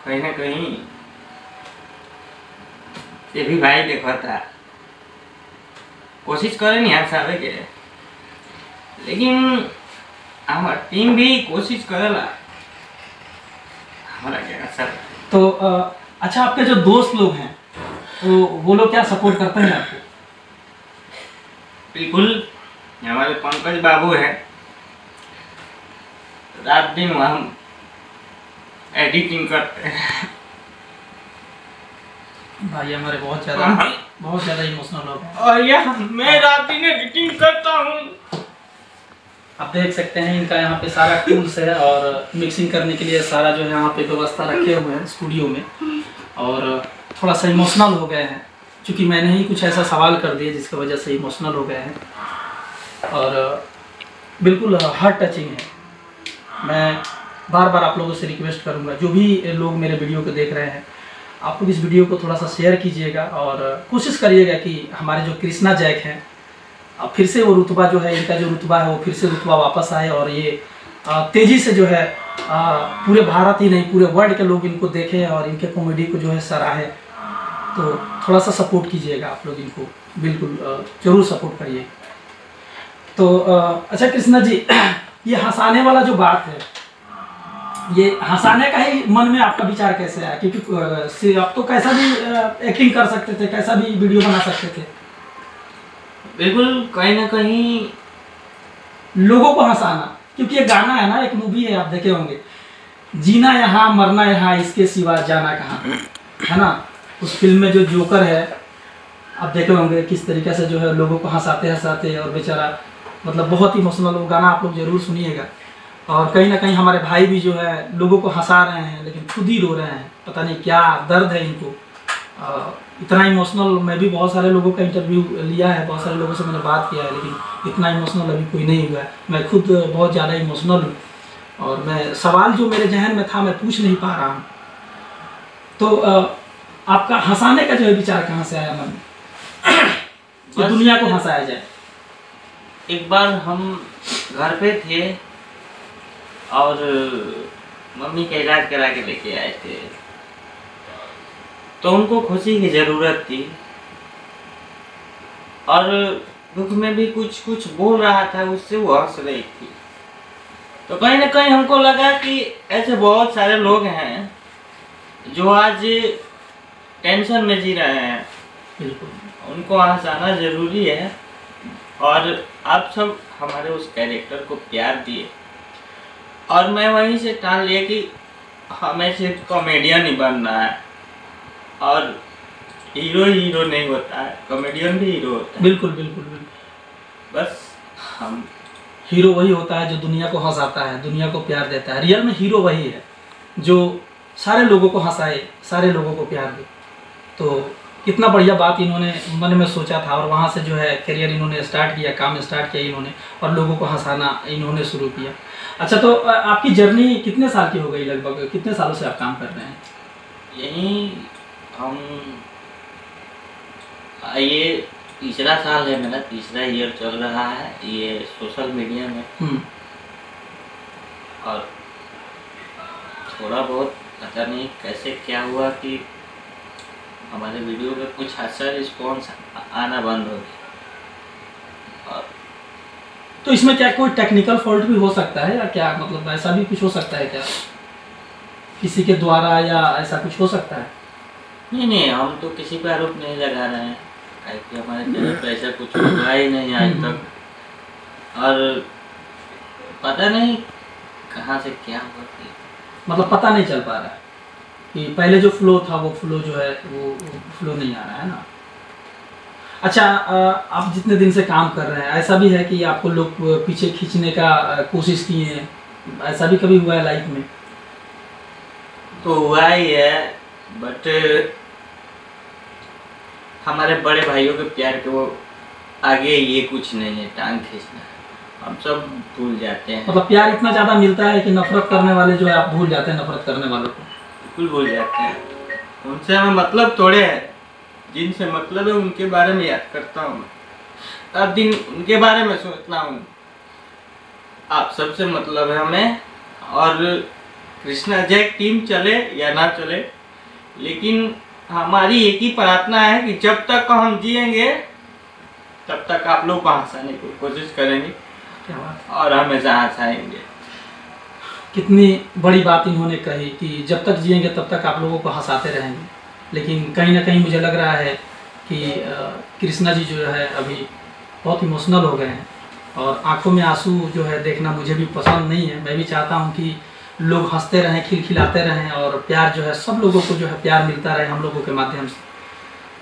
कहीं ना कहीं ये भी भाई देखा था, कोशिश करे नहीं हंसावे के, लेकिन हमारा टीम भी कोशिश करेला हमारा क्या सर। तो अच्छा, आपके जो दोस्त लोग हैं तो वो लोग क्या सपोर्ट करते हैं आपको? बिल्कुल, हमारे पंकज बाबू है, रात दिन हम एडिटिंग करते हैं। भाई हमारे बहुत ज़्यादा इमोशनल हो गए और यह मैं रात दिन एडिटिंग करता हूँ। आप देख सकते हैं इनका यहाँ पे सारा टूल्स है और मिक्सिंग करने के लिए सारा जो है यहाँ पे व्यवस्था रखे हुए हैं स्टूडियो में। और थोड़ा सा इमोशनल हो गए हैं क्योंकि मैंने ही कुछ ऐसा सवाल कर दिया जिसकी वजह से इमोशनल हो गए हैं और बिल्कुल हार्ट टचिंग है। मैं बार बार आप लोगों से रिक्वेस्ट करूँगा, जो भी लोग मेरे वीडियो को देख रहे हैं, आप लोग इस वीडियो को थोड़ा सा शेयर कीजिएगा और कोशिश करिएगा कि हमारे जो कृष्णा जैक हैं फिर से वो रुतबा जो है, इनका जो रुतबा है वो फिर से रुतबा वापस आए और ये तेज़ी से जो है पूरे भारत ही नहीं पूरे वर्ल्ड के लोग इनको देखें और इनके कॉमेडी को जो है सराहे। तो थोड़ा सा सपोर्ट कीजिएगा आप लोग इनको, बिल्कुल ज़रूर सपोर्ट करिए। तो अच्छा कृष्णा जी, ये हंसाने वाला जो बात है, ये हंसाने का ही मन में आपका विचार कैसे आया? क्योंकि आप तो कैसा भी एक्टिंग कर सकते थे, कैसा भी वीडियो बना सकते थे। बिल्कुल, कहीं ना कहीं लोगों को हंसाना, क्योंकि ये गाना है ना, एक मूवी है, आप देखे होंगे, जीना यहाँ मरना यहाँ इसके सिवा जाना कहाँ, है ना। उस फिल्म में जो जोकर है आप देखे होंगे किस तरीके से जो है लोगों को हंसाते हंसाते, और बेचारा मतलब बहुत इमोशनल वो गाना, आप लोग जरूर सुनिएगा। और कहीं ना कहीं हमारे भाई भी जो है लोगों को हंसा रहे हैं लेकिन खुद ही रो रहे हैं, पता नहीं क्या दर्द है इनको। इतना इमोशनल मैं भी बहुत सारे लोगों का इंटरव्यू लिया है, बहुत सारे लोगों से मैंने बात किया है, लेकिन इतना इमोशनल अभी कोई नहीं हुआ है। मैं खुद बहुत ज़्यादा इमोशनल हूँ और मैं सवाल जो मेरे जहन में था मैं पूछ नहीं पा रहा हूँ। तो आपका हंसाने का जो है विचार कहाँ से आया मन में कि दुनिया को हंसाया जाए? एक बार हम घर पे थे और मम्मी का इलाज करा के लेके आए थे, तो उनको खुशी की ज़रूरत थी और दुख में भी कुछ कुछ बोल रहा था, उससे वो हंस रही थी। तो कहीं ना कहीं हमको लगा कि ऐसे बहुत सारे लोग हैं जो आज टेंशन में जी रहे हैं, उनको हंसाना ज़रूरी है। और आप सब हमारे उस कैरेक्टर को प्यार दिए और मैं वहीं से ठान लिया कि हमें सिर्फ कॉमेडियन ही बनना है। और हीरो हीरो नहीं होता है, कॉमेडियन भी हीरो होता है। बिल्कुल बिल्कुल बिल्कुल। बस हम हीरो वही होता है जो दुनिया को हंसाता है, दुनिया को प्यार देता है। रियल में हीरो वही है जो सारे लोगों को हंसाए, सारे लोगों को प्यार दे। तो कितना बढ़िया बात इन्होंने मन में सोचा था और वहाँ से जो है करियर इन्होंने स्टार्ट किया, काम स्टार्ट किया इन्होंने और लोगों को हंसाना इन्होंने शुरू किया। अच्छा, तो आपकी जर्नी कितने साल की हो गई, लगभग कितने सालों से आप काम कर रहे हैं? यहीं हम ये तीसरा साल है मेरा, तीसरा ईयर चल रहा है ये सोशल मीडिया में। और थोड़ा बहुत पता नहीं कैसे क्या हुआ कि हमारे वीडियो पे कुछ अच्छा रिस्पॉन्स आना बंद हो गया। और तो इसमें क्या कोई टेक्निकल फॉल्ट भी हो सकता है या क्या, मतलब ऐसा भी कुछ हो सकता है क्या, किसी के द्वारा, या ऐसा कुछ हो सकता है? नहीं, हम तो किसी पे आरोप नहीं लगा रहे हैं कि हमारे चैनल पे ऐसा कुछ हुआ ही नहीं आज तक। और पता नहीं कहाँ से क्या हुआ, मतलब पता नहीं चल पा रहा है कि पहले जो फ्लो था वो फ्लो जो है वो फ्लो नहीं आ रहा है ना। अच्छा, आप जितने दिन से काम कर रहे हैं, ऐसा भी है कि आपको लोग पीछे खींचने का कोशिश किए हैं, ऐसा भी कभी हुआ है लाइफ में? तो हुआ ही है, बट हमारे बड़े भाइयों के प्यार के वो आगे ये कुछ नहीं है, टांग खींचना, हम सब भूल जाते हैं। मतलब प्यार इतना ज़्यादा मिलता है कि नफरत करने वाले जो है आप भूल जाते हैं, नफरत करने वालों को बिल्कुल भूल जाते हैं। उनसे हमें मतलब थोड़े है, जिनसे मतलब है उनके बारे में याद करता हूँ, हर दिन उनके बारे में सोचता हूँ। आप सबसे मतलब है हमें, और कृष्णा जय टीम चले या ना चले, लेकिन हमारी एक ही प्रार्थना है कि जब तक हम जिएंगे तब तक आप लोग को हंसाने की कोशिश करेंगे क्या बात, और हमेशा हंसाएंगे। कितनी बड़ी बात इन्होंने कही कि जब तक जिएंगे तब तक आप लोगों को हंसाते रहेंगे। लेकिन कहीं ना कहीं मुझे लग रहा है कि कृष्णा जी जो है अभी बहुत इमोशनल हो गए हैं और आंखों में आंसू जो है देखना मुझे भी पसंद नहीं है। मैं भी चाहता हूं कि लोग हंसते रहें, खिलखिलाते रहें और प्यार जो है सब लोगों को जो है प्यार मिलता रहे हम लोगों के माध्यम से।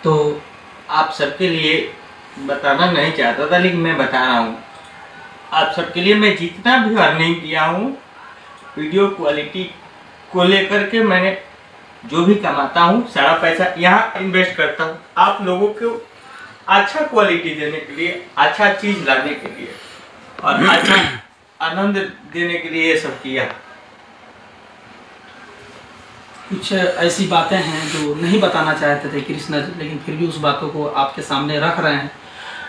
तो आप सबके लिए बताना नहीं चाहता था, लेकिन मैं बता रहा हूँ आप सबके लिए। मैं जितना भी अर्निंग किया हूँ वीडियो क्वालिटी को लेकर के, मैंने जो भी कमाता हूँ सारा पैसा यहाँ इन्वेस्ट करता हूँ आप लोगों को अच्छा क्वालिटी देने के लिए, अच्छा चीज़ लाने के लिए और अच्छा आनंद देने के लिए ये सब किया। कुछ ऐसी बातें हैं जो नहीं बताना चाहते थे कृष्णा जी, लेकिन फिर भी उस बातों को आपके सामने रख रहे हैं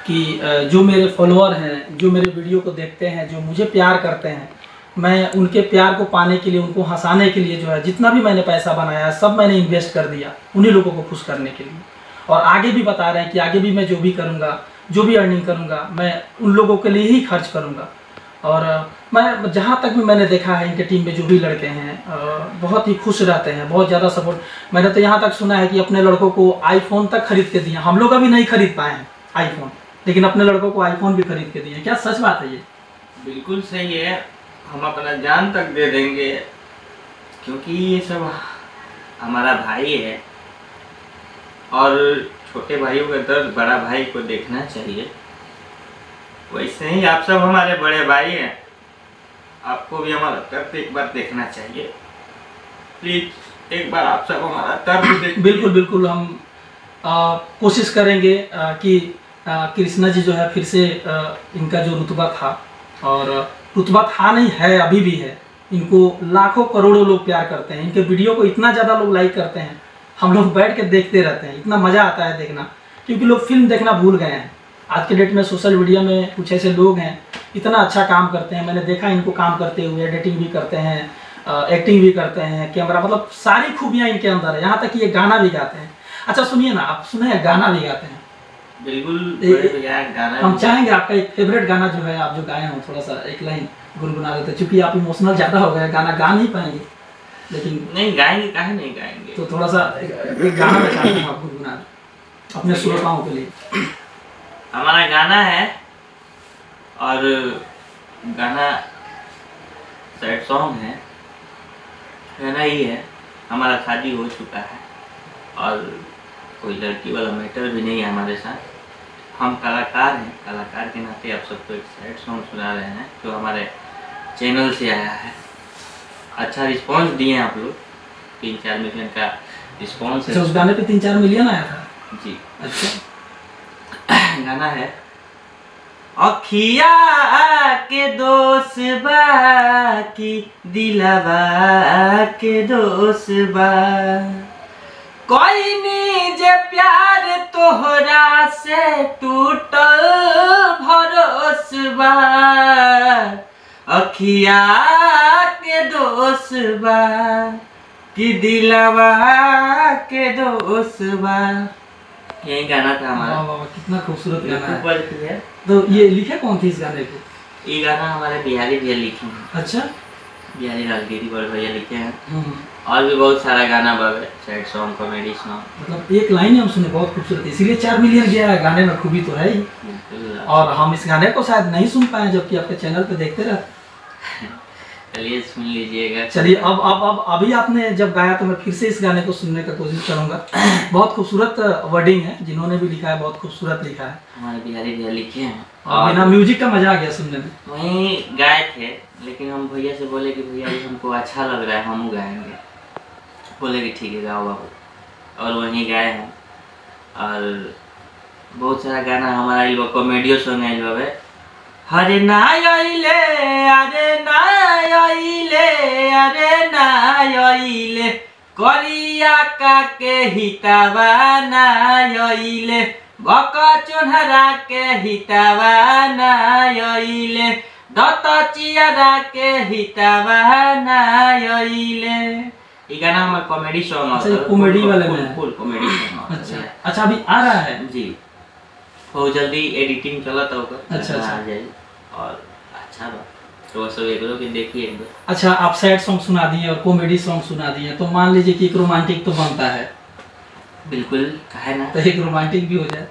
कि जो मेरे फॉलोअर हैं, जो मेरे वीडियो को देखते हैं, जो मुझे प्यार करते हैं, मैं उनके प्यार को पाने के लिए, उनको हंसाने के लिए जो है जितना भी मैंने पैसा बनाया है सब मैंने इन्वेस्ट कर दिया उन्हीं लोगों को खुश करने के लिए। और आगे भी बता रहे हैं कि आगे भी मैं जो भी करूँगा, जो भी अर्निंग करूँगा, मैं उन लोगों के लिए ही खर्च करूँगा। और मैं जहाँ तक भी मैंने देखा है इनके टीम में जो भी लड़के हैं बहुत ही खुश रहते हैं, बहुत ज़्यादा सपोर्ट। मैंने तो यहाँ तक सुना है कि अपने लड़कों को आईफोन तक खरीद के दिए। हम लोग अभी नहीं खरीद पाए हैं आईफोन, लेकिन अपने लड़कों को आईफोन भी खरीद के दिए। क्या सच बात है ये? बिल्कुल सही है, हम अपना जान तक दे देंगे, क्योंकि ये सब हमारा भाई है और छोटे भाइयों का दर्द बड़ा भाई को देखना चाहिए। वैसे ही आप सब हमारे बड़े भाई हैं, आपको भी हमारा दर्द एक बार देखना चाहिए। प्लीज एक बार आप सब हमारा दर्द देखिए। बिल्कुल बिल्कुल, हम कोशिश करेंगे कि कृष्णा जी जो है फिर से इनका जो रुतबा था, और रुतबा था नहीं है, अभी भी है, इनको लाखों करोड़ों लोग प्यार करते हैं, इनके वीडियो को इतना ज़्यादा लोग लाइक करते हैं, हम लोग बैठ के देखते रहते हैं, इतना मज़ा आता है देखना। क्योंकि लोग फिल्म देखना भूल गए हैं। आज के डेट में सोशल मीडिया में कुछ ऐसे लोग हैं इतना अच्छा काम करते हैं, मैंने देखा इनको काम करते हुए, एडिटिंग भी करते हैं, एक्टिंग भी करते हैं, कैमरा, मतलब सारी खूबियाँ इनके अंदर है। यहाँ तक कि ये गाना भी गाते हैं। अच्छा सुनिए ना, आप सुने हैं गाना भी गाते हैं? बिल्कुल गाना हम चाहेंगे आपका एक फेवरेट गाना जो है आप जो गाए हो, थोड़ा सा एक लाइन गुनगुना देते, चूंकि आप इमोशनल ज़्यादा हो गए, गाना गा नहीं पाएंगे, लेकिन नहीं गाएंगे, काहे नहीं गाएंगे। तो थोड़ा सा एक गाना मैं चाहता हूँ आप गुनगुना दें अपने श्रोताओं के लिए। हमारा गाना है और गाना सैड सॉन्ग है, गाना ही है। हमारा शादी हो चुका है और कोई लड़की वाला मैटर भी नहीं है हमारे साथ। हम कलाकार हैं, कलाकार के नाते आप सबको एक सैड सॉन्ग सुना रहे हैं जो हमारे चैनल से आया है। अच्छा रिस्पांस दिए आप लोग, 3-4 मिलियन का रिस्पांस है। अच्छा, उस गाने पे 3-4 मिलियन आया था जी। अच्छा, गाना है अखिया के दोस्त बा की दिलवा के दोस्त बा, कोई नी जे प्यार तोहरा से टूटल भरोसबा, अखिया के दोस्त बा कि दिलवा के दोस्त बा। यही गाना था हमारा। वाह वाह, कितना खूबसूरत गाना है। तो ये लिखे कौन थी इस गाने को? ये गाना हमारे बिहारी भैया लिखे हैं। अच्छा, बिहारी राजगिरी बड़े भैया लिखे हैं। और भी बहुत सारा गाना बाबे, सैड सॉन्ग, कॉमेडी सॉन्ग, मतलब एक लाइन हम सुने बहुत खूबसूरत, इसीलिए 4 मिलियन गया है। गाने में खूबी तो है ही, और हम इस गाने को शायद नहीं सुन पाए, जबकि आपके चैनल पे देखते रहते। चलिए सुन लीजिएगा। चलिए, अब अभी आपने जब गाया तो मैं फिर से इस गाने को सुनने का कोशिश करूंगा। बहुत खूबसूरत वर्डिंग है, जिन्होंने भी लिखा है बहुत खूबसूरत लिखा है, हमारे बिहारी भैया लिखे हैं। और बिना म्यूजिक का मजा आ गया सुनने में। वहीं गाए थे, लेकिन हम भैया से बोले कि भैया ये हमको अच्छा लग रहा है, हम गाएंगे। बोले कि ठीक है गाओ बाबू, और वहीं गाए हैं। और बहुत सारा गाना हमारा आइल बा, कॉमेडियो सॉन्ग आइल बा। हरे ना आइले, अरे ना आइले, अरे ना आइले, करिया का के हितावा ना आइले, बका चोनहरा के हितावा ना आइले, दत्ता चियारा के हितावा नायले। ये गाना हमारा कॉमेडी सॉन्ग अच्छा, ये कॉमेडी वाले में है। Full comedy song. अच्छा अच्छा, अभी आ रहा है जी, बहुत जल्दी एडिटिंग चला था होगा। अच्छा आ जाए और अच्छा बा, तो सब एक लोग देखिए एक बार। अच्छा, आप सैड सॉन्ग सुना दिए और कॉमेडी सॉन्ग सुना दिए, तो मान लीजिए कि एक रोमांटिक तो बनता है। बिल्कुल, कहे ना, तो एक रोमांटिक भी हो जाए।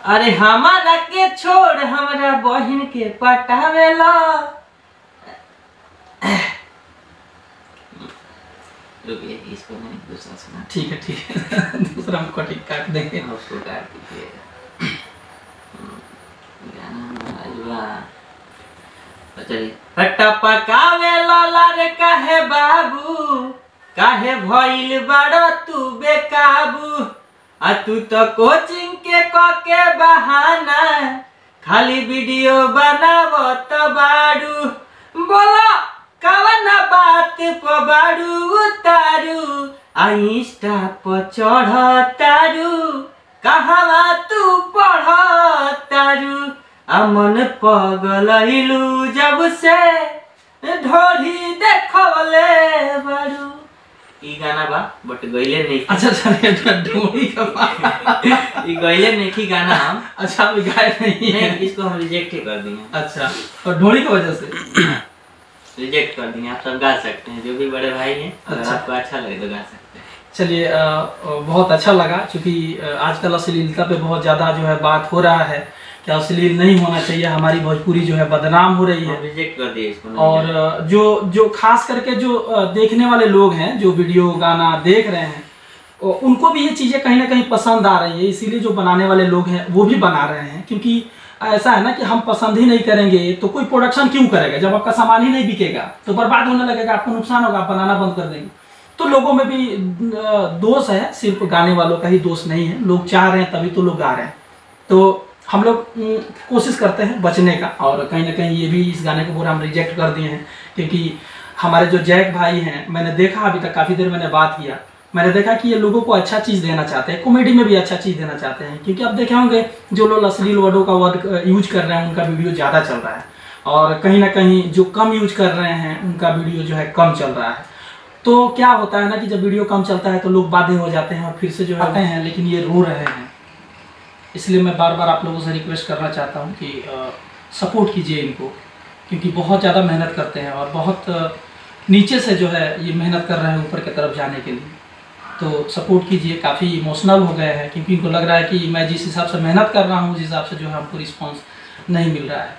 अरे हमारा के छोड़ हमरा बहन के पटावेला। रुकिए, इसको नहीं, दूसरा सुना। ठीक है ठीक है दूसरा हम कटिंग काट देंगे। उसको काट दीजिए। हट्टा पकावे लाला रे काहे बाबू, काहे भइल बड़ा तू बेकाबू। आ तू तो कोचिंग के कके बहाना, खाली वीडियो बनावत बाड़ू। बोलो कवन बात पर बाड़ू उतारू, आ इंस्टा पर चढ़तारू, कहवा तू पढ़तारू। अमन पगलैलू जब से ढोरी देखवले बाड़ू। ई गाना बा बट गइले नहीं। अच्छा चलिए, ढोली का ई गइले नहीं की गाना हम। अच्छा, अभी गाए नहीं है। नहीं, इसको हम रिजेक्ट ही कर दिए। अच्छा, और ढोली की वजह से रिजेक्ट कर दिए। आप सब गा सकते हैं, जो भी बड़े भाई हैं, अगर अच्छा। आपको अच्छा लगे तो गा सकते हैं। चलिए, बहुत अच्छा लगा, क्योंकि आजकल अश्लीलता पे बहुत ज़्यादा जो है बात हो रहा है कि अश्लील नहीं होना चाहिए, हमारी भोजपुरी जो है बदनाम हो रही है। रिजेक्ट कर दिए इसको। और जो खास करके जो देखने वाले लोग हैं, जो वीडियो गाना देख रहे हैं, उनको भी ये चीज़ें कहीं ना कहीं पसंद आ रही है, इसीलिए जो बनाने वाले लोग हैं वो भी बना रहे हैं। क्योंकि ऐसा है ना कि हम पसंद ही नहीं करेंगे तो कोई प्रोडक्शन क्यों करेगा। जब आपका सामान ही नहीं बिकेगा तो बर्बाद होने लगेगा, आपको नुकसान होगा, आप बनाना बंद कर देंगे। तो लोगों में भी दोष है, सिर्फ गाने वालों का ही दोष नहीं है। लोग चाह रहे हैं तभी तो लोग गा रहे हैं। तो हम लोग कोशिश करते हैं बचने का, और कहीं ना कहीं ये भी इस गाने को पूरा हम रिजेक्ट कर दिए हैं। क्योंकि हमारे जो जैक भाई हैं, मैंने देखा अभी तक काफ़ी देर मैंने बात किया, मैंने देखा कि ये लोगों को अच्छा चीज़ देना चाहते हैं, कॉमेडी में भी अच्छा चीज़ देना चाहते हैं। क्योंकि आप देखे होंगे जो लोग अश्लील वर्डों का वर्ड यूज कर रहे हैं उनका वीडियो ज़्यादा चल रहा है, और कहीं ना कहीं जो कम यूज कर रहे हैं उनका वीडियो जो है कम चल रहा है। तो क्या होता है ना कि जब वीडियो कम चलता है तो लोग बाध्य हो जाते हैं और फिर से जो आते हैं, लेकिन ये रो रहे हैं। इसलिए मैं बार बार आप लोगों से रिक्वेस्ट करना चाहता हूँ कि सपोर्ट कीजिए इनको, क्योंकि बहुत ज़्यादा मेहनत करते हैं और बहुत नीचे से जो है ये मेहनत कर रहे हैं ऊपर की तरफ जाने के लिए। तो सपोर्ट कीजिए। काफ़ी इमोशनल हो गए हैं, क्योंकि इनको लग रहा है कि मैं जिस हिसाब से मेहनत कर रहा हूँ उस हिसाब से जो है हमको रिस्पॉन्स नहीं मिल रहा है।